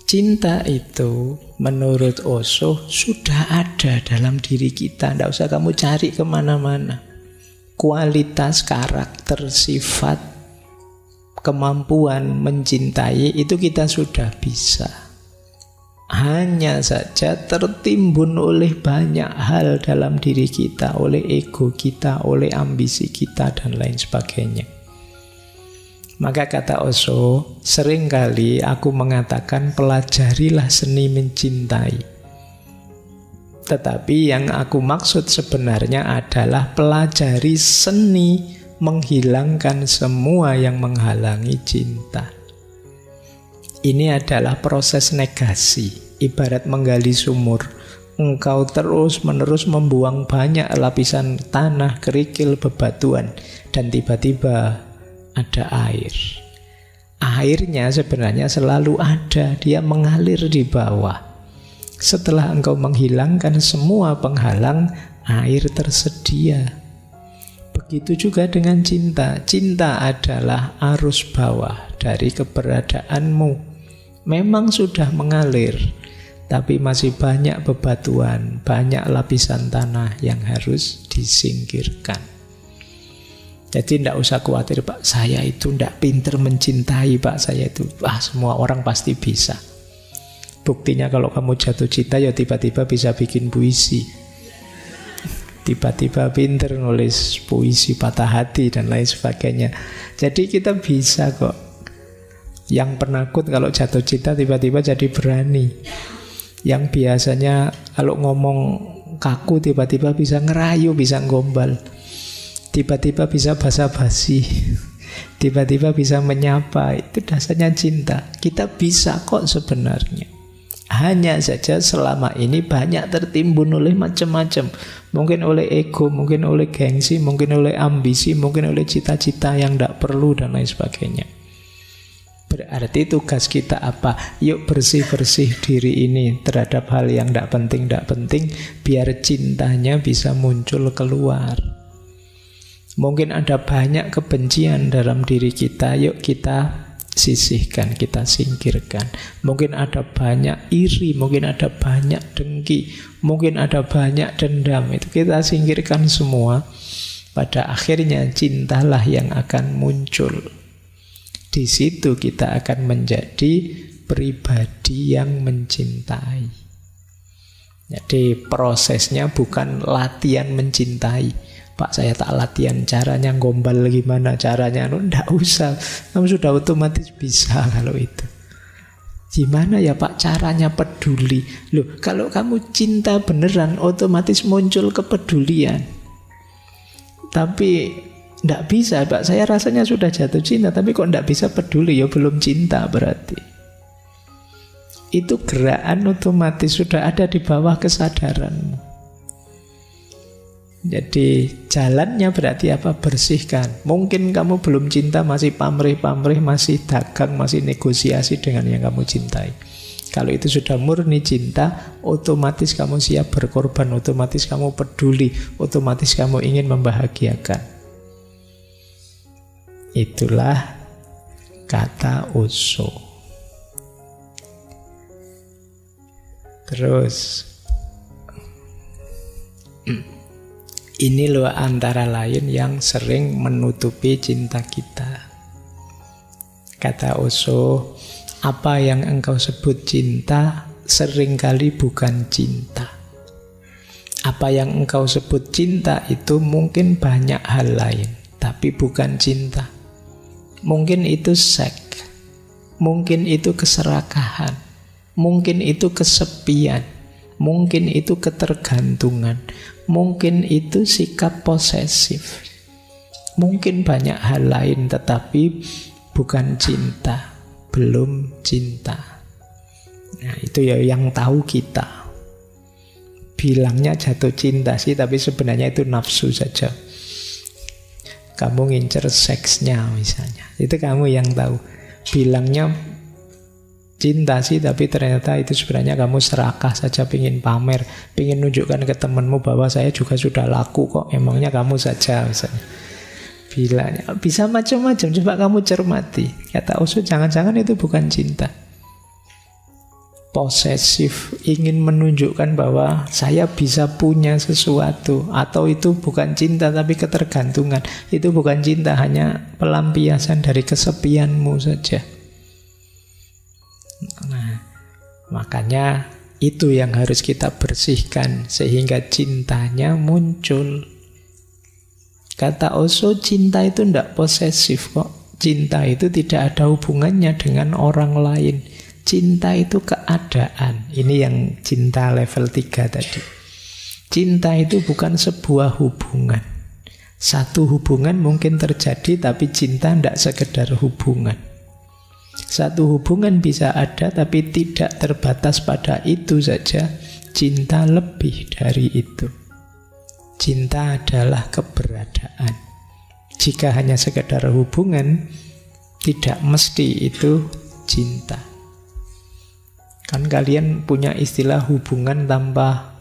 Cinta itu menurut Osho sudah ada dalam diri kita. Tidak usah kamu cari kemana-mana. Kualitas, karakter, sifat, kemampuan mencintai itu kita sudah bisa. Hanya saja tertimbun oleh banyak hal dalam diri kita, oleh ego kita, oleh ambisi kita, dan lain sebagainya. Maka kata Osho, seringkali aku mengatakan pelajarilah seni mencintai. Tetapi yang aku maksud sebenarnya adalah pelajari seni menghilangkan semua yang menghalangi cinta. Ini adalah proses negasi, ibarat menggali sumur. Engkau terus-menerus membuang banyak lapisan tanah, kerikil, bebatuan, dan tiba-tiba ada air. Airnya sebenarnya selalu ada, dia mengalir di bawah. Setelah engkau menghilangkan semua penghalang, air tersedia. Begitu juga dengan cinta. Cinta adalah arus bawah dari keberadaanmu. Memang sudah mengalir, tapi masih banyak bebatuan, banyak lapisan tanah yang harus disingkirkan. Jadi tidak usah khawatir, Pak, saya itu tidak pinter mencintai, Pak, saya itu, semua orang pasti bisa. Buktinya kalau kamu jatuh cinta, ya tiba-tiba bisa bikin puisi. Tiba-tiba pinter nulis puisi patah hati dan lain sebagainya. Jadi kita bisa kok. Yang penakut kalau jatuh cinta tiba-tiba jadi berani. Yang biasanya kalau ngomong kaku tiba-tiba bisa ngerayu, bisa gombal. Tiba-tiba bisa basa-basi, tiba-tiba bisa menyapa. Itu dasarnya cinta. Kita bisa kok sebenarnya. Hanya saja selama ini banyak tertimbun oleh macam-macam. Mungkin oleh ego, mungkin oleh gengsi, mungkin oleh ambisi, mungkin oleh cita-cita yang tidak perlu dan lain sebagainya. Berarti tugas kita apa? Yuk bersih-bersih diri ini terhadap hal yang tidak penting, biar cintanya bisa muncul keluar. Mungkin ada banyak kebencian dalam diri kita, yuk kita sisihkan, kita singkirkan. Mungkin ada banyak iri, mungkin ada banyak dengki, mungkin ada banyak dendam. Itu kita singkirkan semua. Pada akhirnya cintalah yang akan muncul. Di situ kita akan menjadi pribadi yang mencintai. Jadi prosesnya bukan latihan mencintai. Pak, saya tak latihan caranya gombal gimana, caranya nggak usah. Kamu sudah otomatis bisa kalau itu. Gimana ya Pak caranya peduli? Loh, kalau kamu cinta beneran otomatis muncul kepedulian. Tapi nggak bisa, Pak, saya rasanya sudah jatuh cinta tapi kok nggak bisa peduli, ya belum cinta berarti. Itu gerakan otomatis sudah ada di bawah kesadaranmu. Jadi jalannya berarti apa? Bersihkan. Mungkin kamu belum cinta, masih pamrih-pamrih, masih dagang, masih negosiasi dengan yang kamu cintai. Kalau itu sudah murni cinta, otomatis kamu siap berkorban, otomatis kamu peduli, otomatis kamu ingin membahagiakan. Itulah kata Osho. Terus ini loh antara lain yang sering menutupi cinta kita. Kata Osho, apa yang engkau sebut cinta seringkali bukan cinta. Apa yang engkau sebut cinta itu mungkin banyak hal lain, tapi bukan cinta. Mungkin itu seks, mungkin itu keserakahan, mungkin itu kesepian, mungkin itu ketergantungan, mungkin itu sikap posesif, mungkin banyak hal lain, tetapi bukan cinta, belum cinta. Nah, itu ya yang tahu kita. Bilangnya jatuh cinta sih, tapi sebenarnya itu nafsu saja. Kamu ngincer seksnya misalnya, itu kamu yang tahu. Bilangnya cinta sih, tapi ternyata itu sebenarnya kamu serakah saja, pingin pamer, pingin nunjukkan ke temanmu bahwa saya juga sudah laku kok, emangnya kamu saja misalnya. Bilangnya bisa macam-macam, coba kamu cermati. Kata Osho, jangan-jangan itu bukan cinta. posesif, ingin menunjukkan bahwa saya bisa punya sesuatu, atau itu bukan cinta tapi ketergantungan. Itu bukan cinta, hanya pelampiasan dari kesepianmu saja. Nah, makanya itu yang harus kita bersihkan sehingga cintanya muncul. Kata Osho, cinta itu tidak posesif kok. Cinta itu tidak ada hubungannya dengan orang lain. Cinta itu keadaan. Ini yang cinta level 3 tadi. Cinta itu bukan sebuah hubungan. Satu hubungan mungkin terjadi, tapi cinta tidak sekedar hubungan. Satu hubungan bisa ada, tapi tidak terbatas pada itu saja. Cinta lebih dari itu. Cinta adalah keberadaan. Jika hanya sekedar hubungan, tidak mesti itu cinta. Kan kalian punya istilah hubungan tanpa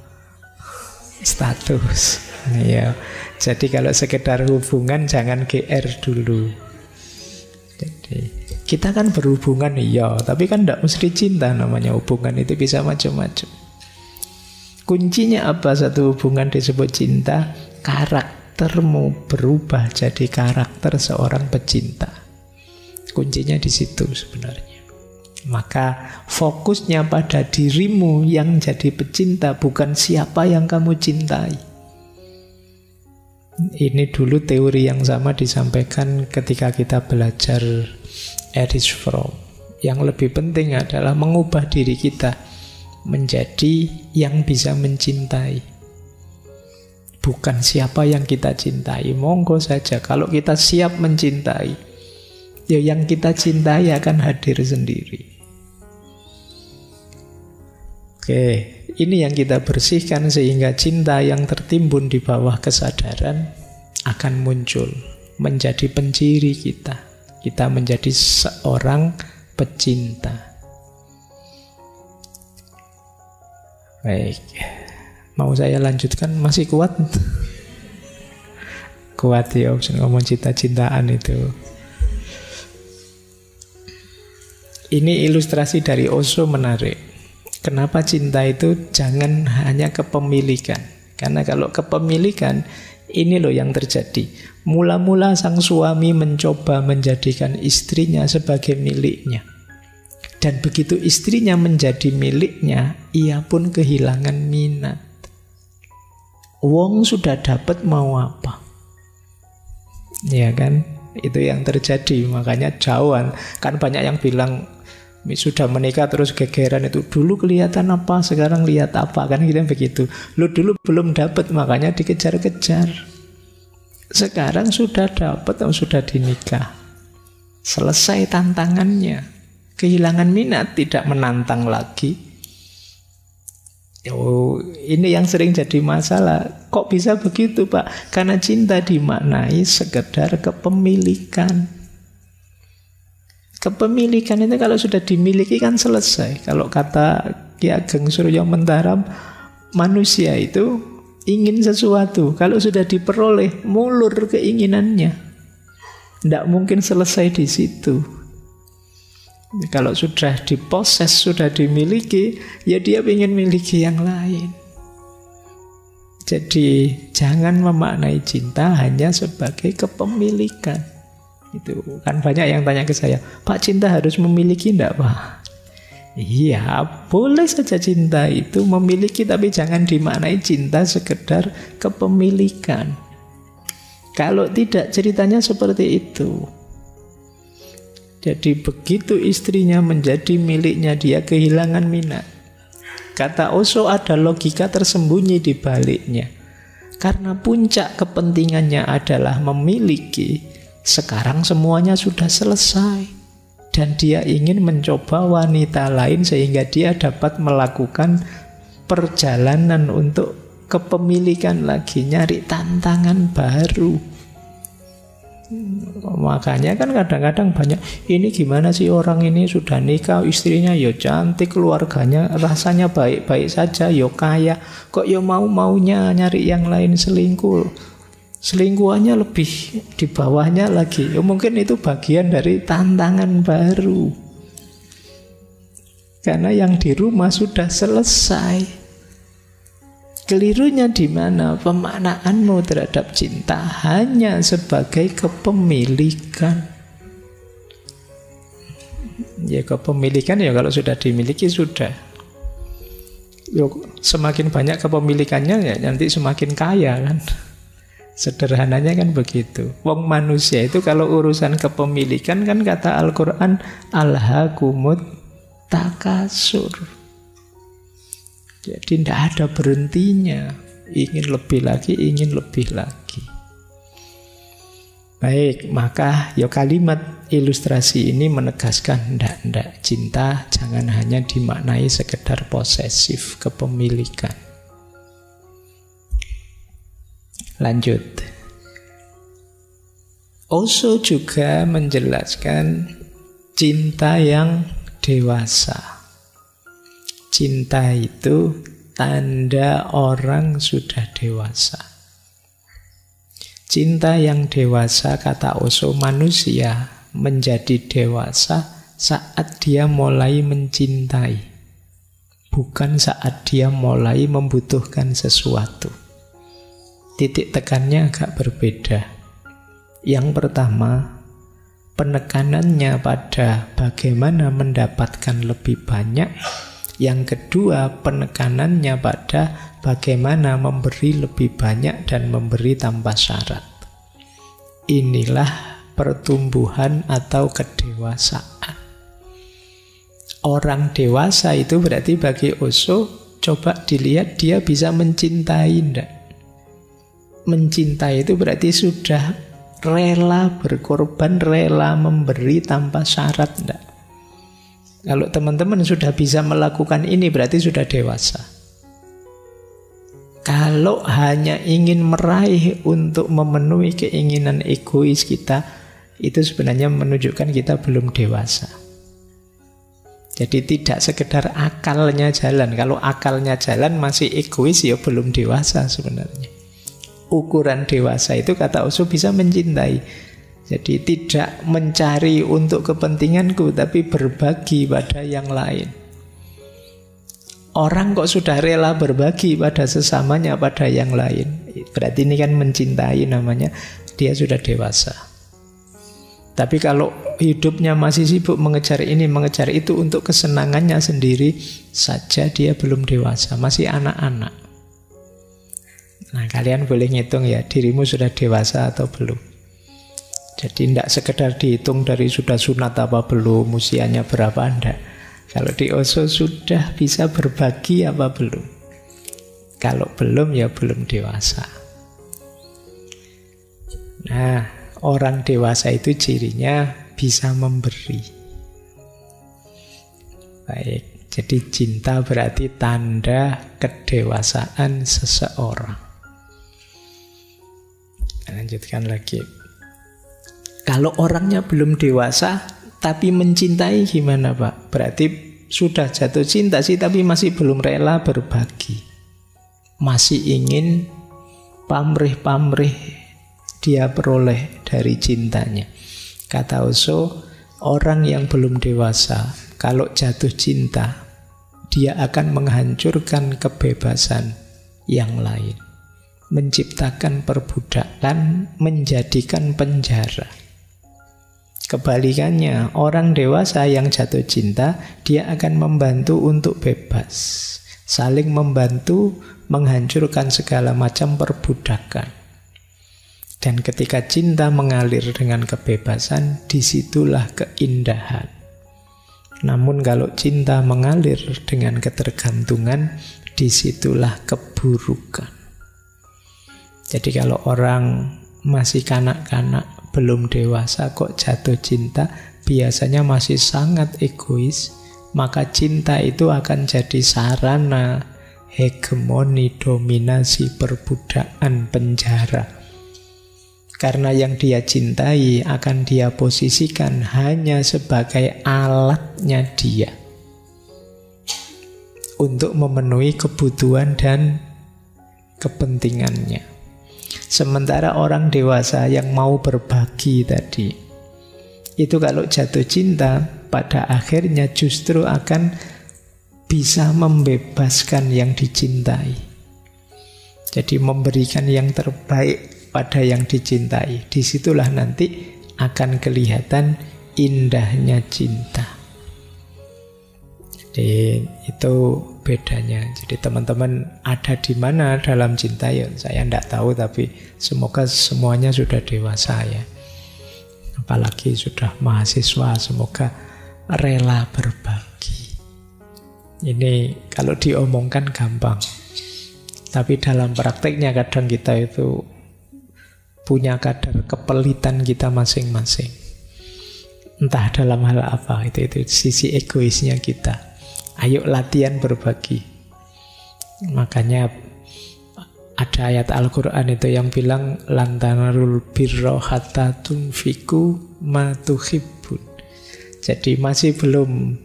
status. Ya. Jadi kalau sekedar hubungan jangan GR dulu. Jadi kita kan berhubungan iya, tapi kan tidak mesti cinta namanya hubungan, itu bisa macam-macam. Kuncinya apa satu hubungan disebut cinta? Karaktermu berubah jadi karakter seorang pecinta. Kuncinya di situ sebenarnya. Maka fokusnya pada dirimu yang jadi pecinta, bukan siapa yang kamu cintai. Ini dulu teori yang sama disampaikan ketika kita belajar Erich Fromm. Yang lebih penting adalah mengubah diri kita menjadi yang bisa mencintai, bukan siapa yang kita cintai. Monggo saja, kalau kita siap mencintai, ya yang kita cintai akan hadir sendiri. Oke, ini yang kita bersihkan sehingga cinta yang tertimbun di bawah kesadaran akan muncul menjadi penciri kita. Kita menjadi seorang pecinta. Baik, mau saya lanjutkan? Masih kuat? Kuat ya, ngomong cinta-cintaan itu. Ini ilustrasi dari Osho menarik. Kenapa cinta itu jangan hanya kepemilikan? Karena kalau kepemilikan, ini loh yang terjadi. Mula-mula sang suami mencoba menjadikan istrinya sebagai miliknya. Dan begitu istrinya menjadi miliknya, ia pun kehilangan minat. Wong sudah dapat mau apa? Ya kan? Itu yang terjadi. Makanya jauhan. Kan banyak yang bilang sudah menikah terus gegeran itu. Dulu kelihatan apa, sekarang lihat apa. Kan kita begitu. Lu dulu belum dapat, makanya dikejar-kejar. Sekarang sudah dapat, sudah dinikah. Selesai tantangannya. Kehilangan minat, tidak menantang lagi. Oh, ini yang sering jadi masalah. Kok bisa begitu, Pak? Karena cinta dimaknai sekedar kepemilikan. Kepemilikan itu kalau sudah dimiliki kan selesai. Kalau kata Ki Ageng Suryo Mentaram, manusia itu ingin sesuatu. Kalau sudah diperoleh, mulur keinginannya. Tidak mungkin selesai di situ. Kalau sudah diposes, sudah dimiliki, ya dia ingin miliki yang lain. Jadi jangan memaknai cinta hanya sebagai kepemilikan. Itu kan banyak yang tanya ke saya, Pak, cinta harus memiliki enggak, Pak? Iya, boleh saja cinta itu memiliki, tapi jangan dimaknai cinta sekedar kepemilikan. Kalau tidak, ceritanya seperti itu. Jadi begitu istrinya menjadi miliknya, dia kehilangan minat. Kata Osho, ada logika tersembunyi di baliknya. Karena puncak kepentingannya adalah memiliki, sekarang semuanya sudah selesai. Dan dia ingin mencoba wanita lain sehingga dia dapat melakukan perjalanan untuk kepemilikan lagi, nyari tantangan baru. Makanya kan kadang-kadang banyak, ini gimana sih orang ini sudah nikah, istrinya ya cantik, keluarganya rasanya baik-baik saja, ya kaya, kok ya mau-maunya nyari yang lain, selingkuh. Selingkuhannya lebih di bawahnya lagi. Ya mungkin itu bagian dari tantangan baru. Karena yang di rumah sudah selesai. Kelirunya di mana? Pemaknaanmu terhadap cinta hanya sebagai kepemilikan. Ya kepemilikan ya kalau sudah dimiliki sudah. Semakin banyak kepemilikannya ya nanti semakin kaya kan. Sederhananya kan begitu. Wong manusia itu kalau urusan kepemilikan kan kata Al-Quran alhaakumut takasur. Jadi tidak ada berhentinya. Ingin lebih lagi, ingin lebih lagi. Baik, maka ya kalimat ilustrasi ini menegaskan ndak cinta jangan hanya dimaknai sekedar posesif, kepemilikan. Lanjut. Osho juga menjelaskan cinta yang dewasa. Cinta itu tanda orang sudah dewasa. Cinta yang dewasa, kata Osho, manusia menjadi dewasa saat dia mulai mencintai, bukan saat dia mulai membutuhkan sesuatu. Titik tekannya agak berbeda. Yang pertama, penekanannya pada bagaimana mendapatkan lebih banyak. Yang kedua, penekanannya pada bagaimana memberi lebih banyak dan memberi tanpa syarat. Inilah pertumbuhan atau kedewasaan. Orang dewasa itu berarti bagi Osho, coba dilihat dia bisa mencintai enggak? Mencintai itu berarti sudah rela berkorban, rela memberi tanpa syarat enggak? Kalau teman-teman sudah bisa melakukan ini berarti sudah dewasa. Kalau hanya ingin meraih untuk memenuhi keinginan egois kita, itu sebenarnya menunjukkan kita belum dewasa. Jadi tidak sekedar akalnya jalan. Kalau akalnya jalan masih egois ya belum dewasa sebenarnya. Ukuran dewasa itu kata Osho bisa mencintai. Jadi tidak mencari untuk kepentinganku, tapi berbagi pada yang lain. Orang kok sudah rela berbagi pada sesamanya, pada yang lain, berarti ini kan mencintai namanya, dia sudah dewasa. Tapi kalau hidupnya masih sibuk mengejar ini, mengejar itu untuk kesenangannya sendiri saja, dia belum dewasa, masih anak-anak. Nah, kalian boleh ngitung ya, dirimu sudah dewasa atau belum. Jadi tidak sekedar dihitung dari sudah sunat apa belum, usianya berapa, enggak. Kalau di Osho sudah bisa berbagi apa belum. Kalau belum ya belum dewasa. Nah, orang dewasa itu cirinya bisa memberi. Baik, jadi cinta berarti tanda kedewasaan seseorang. Lanjutkan lagi. Kalau orangnya belum dewasa tapi mencintai gimana Pak? Berarti sudah jatuh cinta sih tapi masih belum rela berbagi. Masih ingin pamrih-pamrih dia peroleh dari cintanya. Kata Osho, orang yang belum dewasa kalau jatuh cinta dia akan menghancurkan kebebasan yang lain, menciptakan perbudakan, menjadikan penjara. Kebalikannya, orang dewasa yang jatuh cinta, dia akan membantu untuk bebas. Saling membantu, menghancurkan segala macam perbudakan. Dan ketika cinta mengalir dengan kebebasan, disitulah keindahan. Namun kalau cinta mengalir dengan ketergantungan, disitulah keburukan. Jadi kalau orang masih kanak-kanak, belum dewasa kok jatuh cinta, biasanya masih sangat egois, maka cinta itu akan jadi sarana hegemoni, dominasi, perbudakan, penjara. Karena yang dia cintai akan dia posisikan hanya sebagai alatnya dia untuk memenuhi kebutuhan dan kepentingannya. Sementara orang dewasa yang mau berbagi tadi, itu kalau jatuh cinta pada akhirnya justru akan bisa membebaskan yang dicintai. Jadi memberikan yang terbaik pada yang dicintai. Disitulah nanti akan kelihatan indahnya cinta. Jadi itu bedanya. Jadi teman-teman ada di mana dalam cinta ya saya tidak tahu, tapi semoga semuanya sudah dewasa ya. Apalagi sudah mahasiswa, semoga rela berbagi. Ini kalau diomongkan gampang, tapi dalam prakteknya kadang kita itu punya kadar kepelitan kita masing-masing. Entah dalam hal apa, itu sisi egoisnya kita. Ayo latihan berbagi. Makanya ada ayat Al-Quran itu yang bilang lantanarul birra hatta tunfiku ma tuhibbun. Jadi masih belum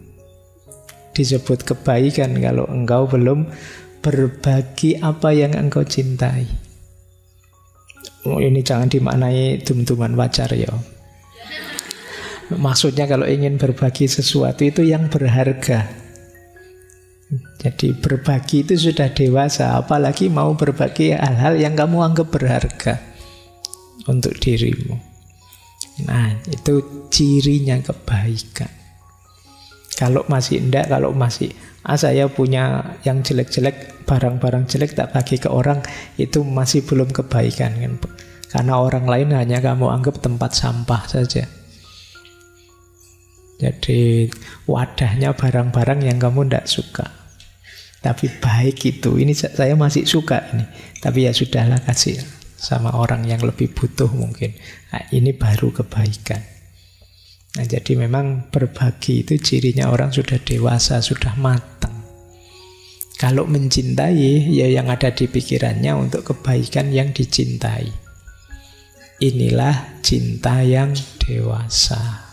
disebut kebaikan kalau engkau belum berbagi apa yang engkau cintai. Ini jangan dimaknai dum-duman pacar ya. Maksudnya kalau ingin berbagi sesuatu itu yang berharga. Jadi berbagi itu sudah dewasa, apalagi mau berbagi hal-hal yang kamu anggap berharga untuk dirimu. Nah, itu cirinya kebaikan. Kalau masih enggak, kalau masih saya punya yang jelek-jelek, barang-barang jelek tak bagi ke orang, itu masih belum kebaikan kan? Karena orang lain hanya kamu anggap tempat sampah saja. Jadi wadahnya barang-barang yang kamu tidak suka. Tapi baik itu, ini saya masih suka ini. Tapi ya sudahlah, kasih sama orang yang lebih butuh mungkin. Nah, ini baru kebaikan. Nah, jadi memang berbagi itu cirinya orang sudah dewasa, sudah matang. Kalau mencintai, ya yang ada di pikirannya untuk kebaikan yang dicintai. Inilah cinta yang dewasa.